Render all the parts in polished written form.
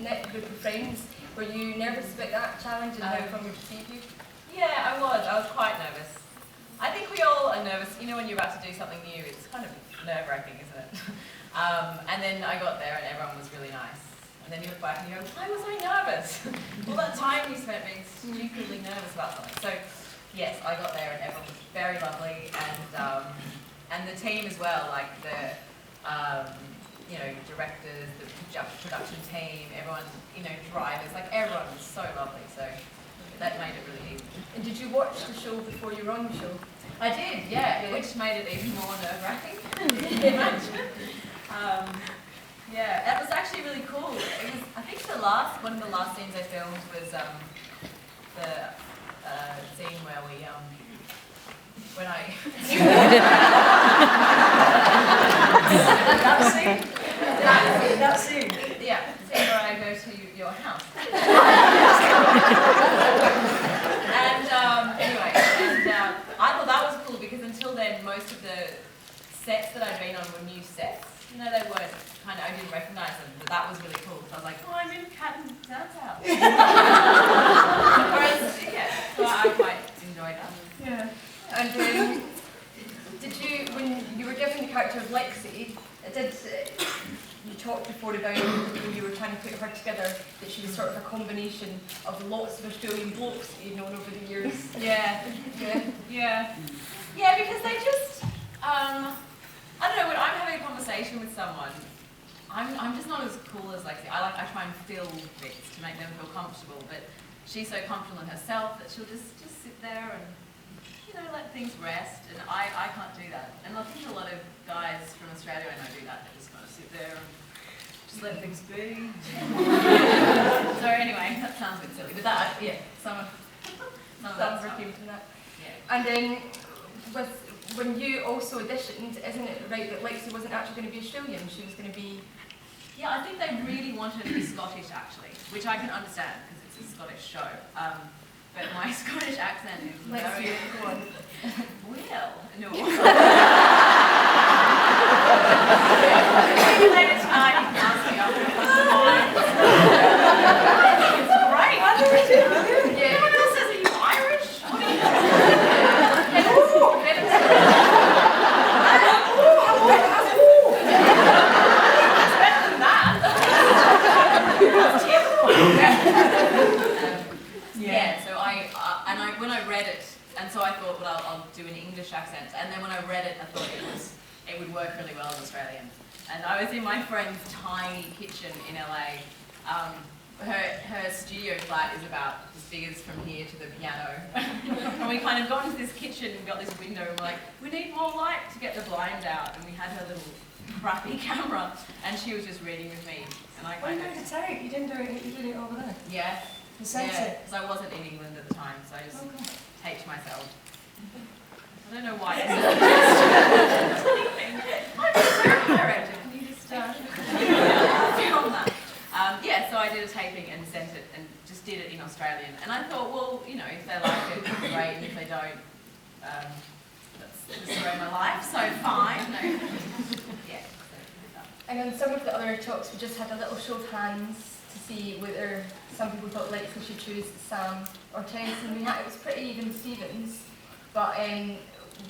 knit group of friends. Were you nervous about that challenge and how everyone would receive you? Yeah, I was quite nervous. I think we all are nervous, you know, when you're about to do something new, it's kind of nerve-wracking, isn't it? And then I got there and everyone was really nice. And then you look back and you go, why was I nervous? All that time you spent being stupidly nervous about something. So, yes, I got there and everyone was very lovely, and the team as well, like the, you know, directors, the production team, everyone, you know, drivers, like everyone was so lovely, so that made it really easy. And did you watch the show before you were on the show? I did, yeah, which made it even more nerve-wracking. Yeah, that was actually really cool. It was, I think one of the last scenes I filmed was the scene where we, when I... That scene? Yeah, the scene where I go to your house. Anyway, I thought that was cool because until then, most of the sets that I'd been on were new sets. You know, they weren't I didn't recognise them, but that was really cool. So I was like, oh, I'm in Cat and Dad's house. Whereas, yeah, so I quite enjoyed that. Yeah. And did you, when you were given the character of Lexi, you talked before about when you were trying to put her together, that she was sort of a combination of lots of Australian blokes that you've known over the years. Yeah, because they just, I don't know, when I'm having a conversation with someone, I'm just not as cool as Lexi. I try and fill bits to make them feel comfortable, but she's so comfortable in herself that she'll just sit there and, you know, let things rest, and I can't do that. And I think a lot of guys from Australia I know do that. They just kind of sit there and just let things be. So anyway, that sounds a bit silly, but that, yeah, some of that stuff. That. Yeah. And then, when you also auditioned, isn't it right that Lexi wasn't actually going to be Australian? She was going to be... Yeah, I think they really wanted her to be Scottish, actually, which I can understand because it's a Scottish show. But my Scottish accent is Lexi, go on. Well, no. When I read it, and so I thought, well, I'll do an English accent, and then when I read it, I thought it would work really well as Australian. And I was in my friend's tiny kitchen in LA. Her studio flat is about as big as from here to the piano. And we kind of got into this kitchen and got this window, and we're like, we need more light to get the blind out. And we had her little crappy camera, and she was just reading with me. And I kind of... When did it take? You did it over there? Yeah. Yeah, because I wasn't in England at the time, so I just taped myself. I don't know why. I'm a terrible director. Can you just film that? Yeah, so I did a taping and sent it, and just did it in Australian. And I thought, well, you know, if they like it, great, and if they don't, that's destroy my life, so fine. No. Yeah. And on some of the other talks, we just had a little show of hands to see whether some people thought Lexi should choose Sam or Tennyson. It was pretty even Stevens, but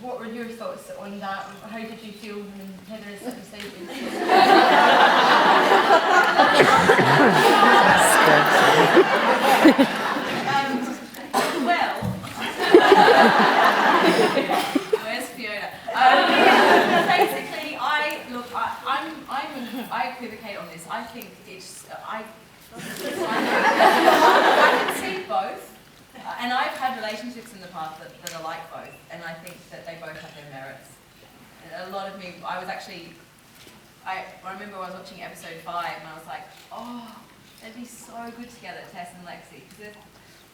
what were your thoughts on that? How did you feel when Heather is sitting beside you? Well, where's Fiona? Basically, I equivocate on this. I think it's I can see both, and I've had relationships in the past that are like both, and I think that they both have their merits. And a lot of me, I remember I was watching episode 5, and I was like, oh, they'd be so good together, Tess and Lexi, because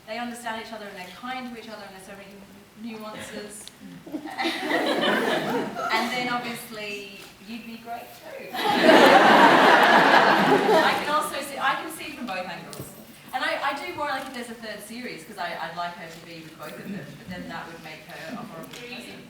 they understand each other and they're kind to each other, and there's so many nuances. And then obviously you'd be great too. I can see from both angles. And I do more like if there's a third series, because I'd like her to be with both of them, but then that would make her a horrible person.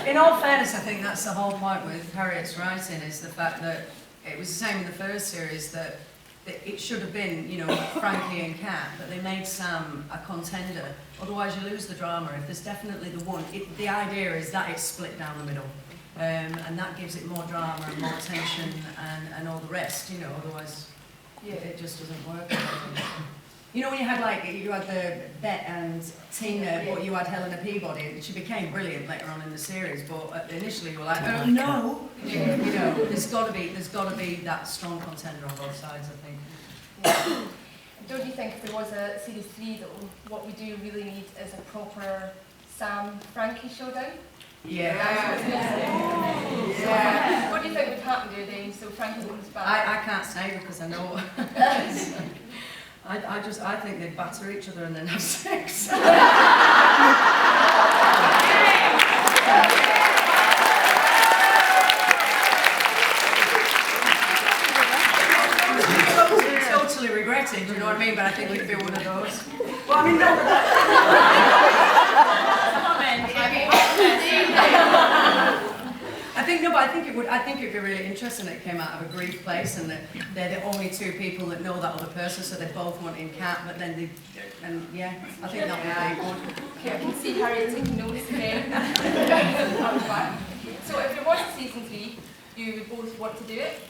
In all fairness, I think that's the whole point with Harriet's writing, is the fact that it was the same in the first series, that it should have been, you know, Frankie and Kat, but they made Sam a contender. Otherwise, you lose the drama. If there's definitely the one, the idea is that it's split down the middle, and that gives it more drama and more tension and all the rest. You know, otherwise, it just doesn't work. You know, when you had the Bet and Tina, but you had Helena Peabody, she became brilliant later on in the series. But initially, you were like, oh no, you know, there's got to be that strong contender on both sides, I think. Don't you think if there was a series 3 though, what we do really need is a proper Sam-Frankie showdown? Yeah. So, what do you think would happen there then? So Frankie comes back. I can't say because I know. I think they'd batter each other and then have sex. Totally regret it, do you know what I mean? But I think it'd be one of those. Well, I mean, no, but I think it'd be really interesting that it came out of a grief place and that they're the only two people that know that other person, so they both want in Kat, but then yeah, I think that would be good. Okay, I can see Harriet taking notes again. So if there was a season 3, you would both want to do it,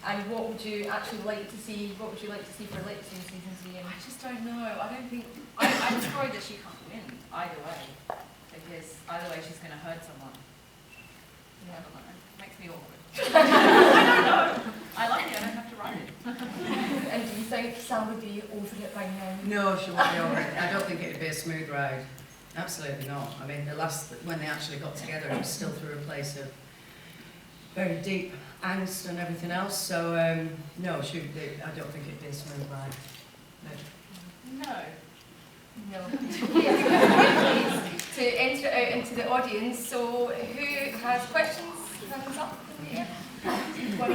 and what would you actually like to see? What would you like to see for Lipsy in season 3? I just don't know. I don't think. I'm just worried that she can't win either way, because either way she's going to hurt someone. Yeah, I don't know. Makes me awkward. I don't know. I like it. I don't have to write it. And do you think Sam would be over it by now? No, she won't be over it. I don't think it'd be a smooth ride. Absolutely not. I mean, when they actually got together, it was still through a place of very deep angst and everything else. So no, I don't think it'd be a smooth ride. No. No. To enter it out into the audience, so who has questions? Hands up in the air. One